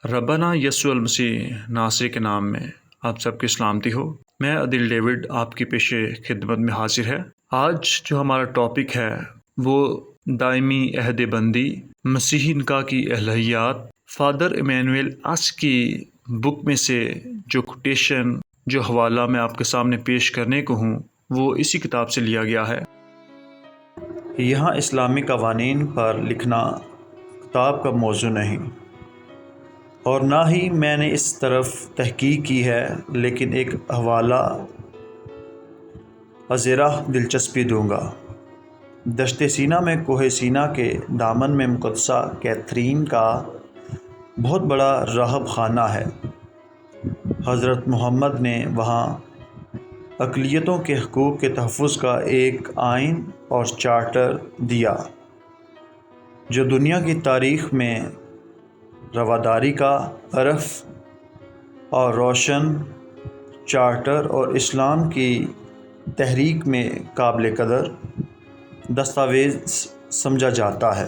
ربنا یسوع المسیح ناصر کے نام میں آپ سب کی سلامتی ہو۔ میں عادل ڈیوڈ آپ کی پیش خدمت میں حاضر ہے۔ آج جو ہمارا ٹاپک ہے وہ دائمی عہد بندی، مسیحی نکاح کی الہیات، فادر ایمینوئل آس کی بک میں سے جو کوٹیشن، جو حوالہ میں آپ کے سامنے پیش کرنے کو ہوں وہ اسی کتاب سے لیا گیا ہے۔ یہاں اسلامی قوانین پر لکھنا کتاب کا موضوع نہیں، اور نہ ہی میں نے اس طرف تحقیق کی ہے، لیکن ایک حوالہ ازرہ دلچسپی دوں گا۔ دشت سینا میں کوہ سینا کے دامن میں مقدسہ کیتھرین کا بہت بڑا راہب خانہ ہے۔ حضرت محمد نے وہاں اقلیتوں کے حقوق کے تحفظ کا ایک آئین اور چارٹر دیا، جو دنیا کی تاریخ میں رواداری کا عرف اور روشن چارٹر اور اسلام کی تحریک میں قابل قدر دستاویز سمجھا جاتا ہے،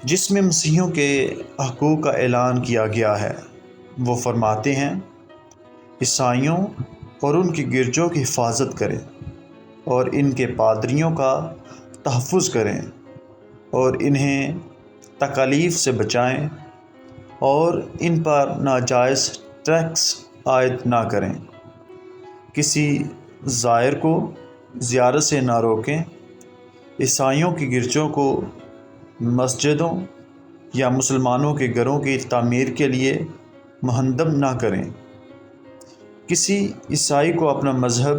جس میں مسیحیوں کے حقوق کا اعلان کیا گیا ہے۔ وہ فرماتے ہیں، عیسائیوں اور ان کی گرجوں کی حفاظت کریں اور ان کے پادریوں کا تحفظ کریں اور انہیں تکالیف سے بچائیں اور ان پر ناجائز ٹیکس عائد نہ کریں۔ کسی زائر کو زیارت سے نہ روکیں۔ عیسائیوں کی گرجوں کو مسجدوں یا مسلمانوں کے گھروں کی تعمیر کے لیے مہندم نہ کریں۔ کسی عیسائی کو اپنا مذہب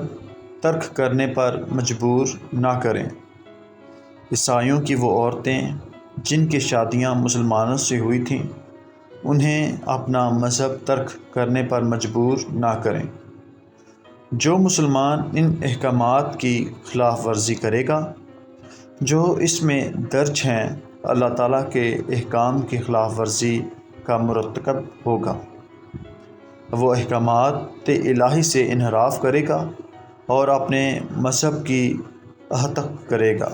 ترک کرنے پر مجبور نہ کریں۔ عیسائیوں کی وہ عورتیں جن کی شادیاں مسلمانوں سے ہوئی تھیں، انہیں اپنا مذہب ترک کرنے پر مجبور نہ کریں۔ جو مسلمان ان احکامات کی خلاف ورزی کرے گا جو اس میں درج ہیں، اللہ تعالیٰ کے احکام کی خلاف ورزی کا مرتکب ہوگا۔ وہ احکامات الہی سے انحراف کرے گا اور اپنے مذہب کی ہتک کرے گا۔